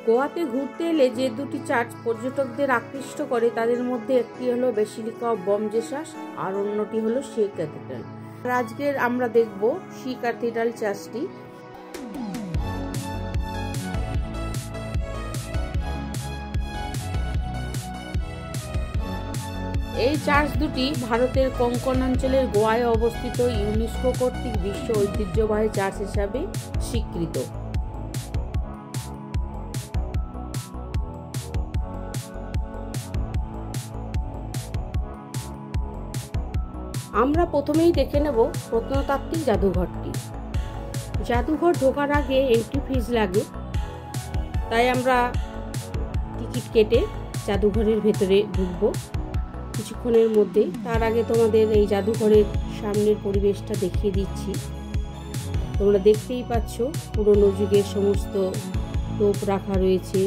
গোয়াতে ঘুরতে এলে যে দুটি চার্চ পর্যটকদের আকৃষ্ট করে তাদের মধ্যে একটি হলো বেসিলিকা অফ বম জেসাস আর অন্যটি হলো সি ক্যাথিড্রাল। আজকের আমরা দেখব সি ক্যাথিড্রাল চার্চটি। এই চার্চ দুটি ভারতের কোঙ্কণ অঞ্চলের গোয়ায় অবস্থিত ইউনেস্কো কর্তৃক বিশ্ব ঐতিহ্যবাহী চার্চ হিসাবে স্বীকৃত। আমরা প্রথমেই দেখে নেব প্রত্নতাত্ত্বিক জাদুঘরটি। জাদুঘর ঢোকার আগে এন্ট্রি ফিস লাগে, তাই আমরা টিকিট কেটে জাদুঘরের ভেতরে ঢুকবো কিছুক্ষণের মধ্যে। তার আগে তোমাদের এই জাদুঘরের সামনের পরিবেশটা দেখিয়ে দিচ্ছি। তোমরা দেখতেই পাচ্ছ পুরনো যুগের সমস্ত টোপ রাখা রয়েছে,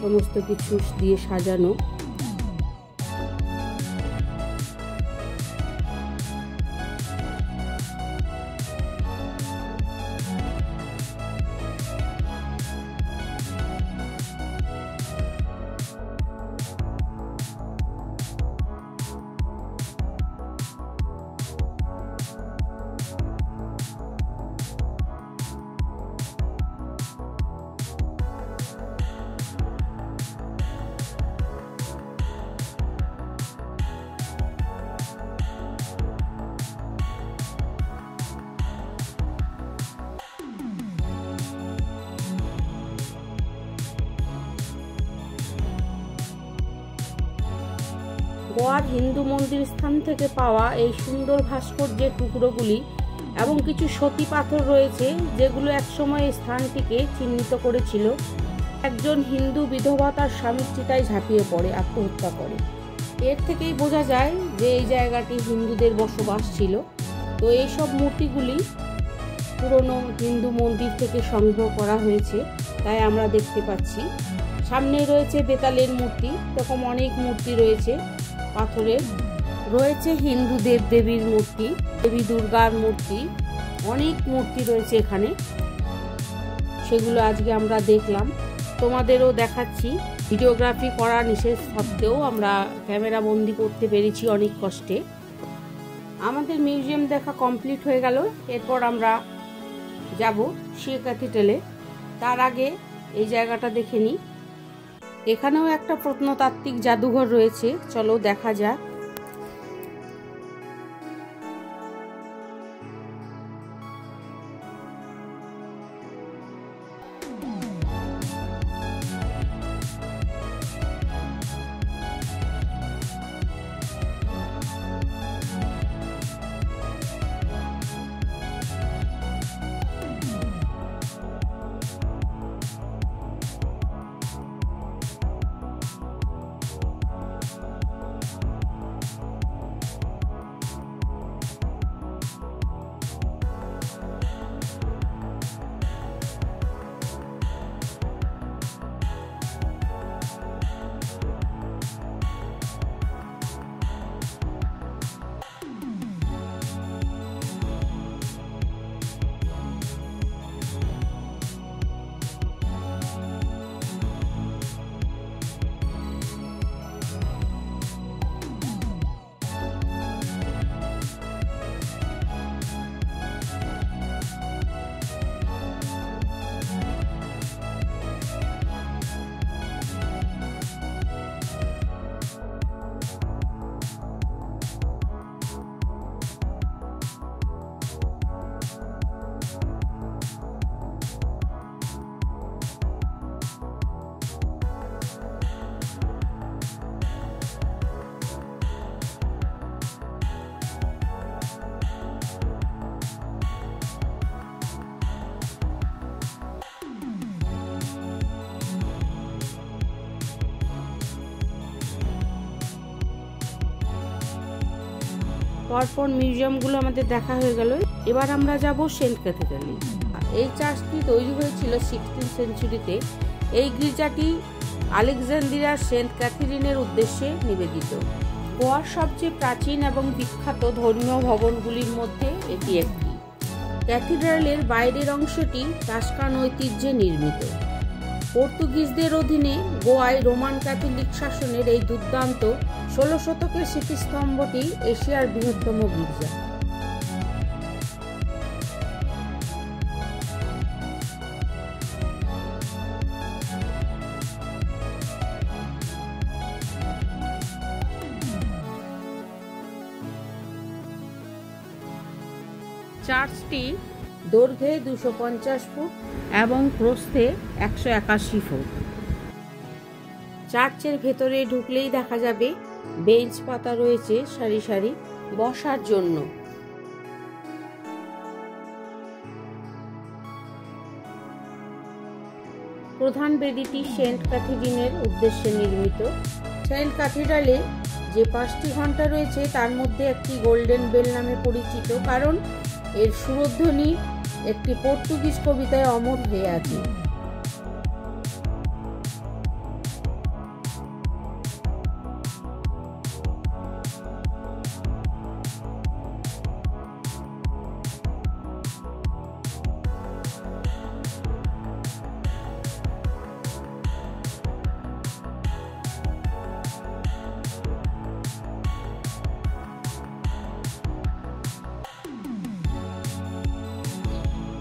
সমস্ত কিছু দিয়ে সাজানো। গোয়ার হিন্দু মন্দির স্থান থেকে পাওয়া এই সুন্দর ভাস্কর্যের টুকরোগুলি এবং কিছু সতী পাথর রয়েছে, যেগুলো একসময় স্থানটিকে চিহ্নিত করেছিল। একজন হিন্দু বিধবা তার স্বামীর চিতায় ঝাঁপিয়ে পড়ে আত্মহত্যা করে। এর থেকেই বোঝা যায় যে এই জায়গাটি হিন্দুদের বসবাস ছিল। তো এইসব মূর্তিগুলি পুরনো হিন্দু মন্দির থেকে সংগ্রহ করা হয়েছে, তাই আমরা দেখতে পাচ্ছি। সামনে রয়েছে বেতালের মূর্তি, এরকম অনেক মূর্তি রয়েছে পাথরের। রয়েছে হিন্দু দেবদেবীর মূর্তি, দেবী দুর্গার মূর্তি, অনেক মূর্তি রয়েছে এখানে। সেগুলো আজকে আমরা দেখলাম, তোমাদেরও দেখাচ্ছি। ভিডিওগ্রাফি করা নিষেধ সত্ত্বেও আমরা ক্যামেরা বন্দি করতে পেরেছি অনেক কষ্টে। আমাদের মিউজিয়াম দেখা কমপ্লিট হয়ে গেল। এরপর আমরা যাব সি ক্যাথিড্রালে। তার আগে এই জায়গাটা দেখে নিই। এখানেও একটা প্রত্নতাত্ত্বিক জাদুঘর রয়েছে, চলো দেখা যাক। পরপর মিউজিয়ামগুলো আমাদের দেখা হয়ে গেল। এবার আমরা যাব সেন্ট ক্যাথিড্রালে। এই চার্চটি তৈরি হয়েছিল 16th সেঞ্চুরিতে। এই গির্জাটি আলেকজান্দ্রিয়ার সেন্ট ক্যাথরিনের উদ্দেশ্যে নিবেদিত। গোয়ার সবচেয়ে প্রাচীন এবং বিখ্যাত ধর্মীয় ভবনগুলির মধ্যে এটি একটি। ক্যাথিড্রালের বাইরের অংশটি টাস্কান ঐতিহ্যে নির্মিত। পর্তুগিজদের অধীনে গোয়ায় রোমান ক্যাথলিক শাসনের এই দুর্দান্ত 16 শতকের স্মৃতিস্তম্ভটি এশিয়ার বৃহত্তম গির্জা। চার্চটি দৈর্ঘ্যে 250 ফুট এবং প্রস্থে 181 ফুট। চার্চের ভেতরে ঢুকলেই দেখা যাবে বেঞ্চ পাতা রয়েছে সারি সারি বসার জন্য। প্রধান বেদিটি সেন্ট ক্যাথিরিনের উদ্দেশ্যে নির্মিত। সেন্ট ক্যাথিড্রালে যে 5টি ঘণ্টা রয়েছে তার মধ্যে একটি গোল্ডেন বেল নামে পরিচিত, কারণ এর সুরধ্বনি একটি পর্তুগিজ কবিতায় অমর হয়ে আছে।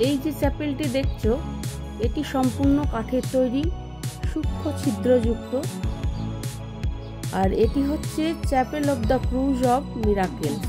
এই যে চ্যাপেলটি দেখছো, এটি সম্পূর্ণ কাঠের তৈরি, সূক্ষ্ম ছিদ্রযুক্ত, আর এটি হচ্ছে Chapel of the Cruz of Miracles.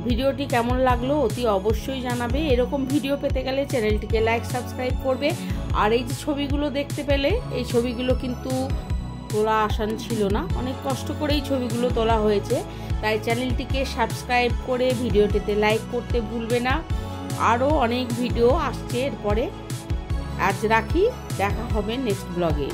ভিডিওটি কেমন লাগলো অতি অবশ্যই জানাবে। এরকম ভিডিও পেতে গেলে চ্যানেলটিকে লাইক সাবস্ক্রাইব করবে। আর এই যে ছবিগুলো দেখতে পেলে, এই ছবিগুলো কিন্তু তোলা আসান ছিল না, অনেক কষ্ট করে এই ছবিগুলো তোলা হয়েছে। তাই চ্যানেলটিকে সাবস্ক্রাইব করে ভিডিওটিতে লাইক করতে ভুলবে না। আরও অনেক ভিডিও আসছে এরপরে। আজ রাখি, দেখা হবে নেক্সট ব্লগে।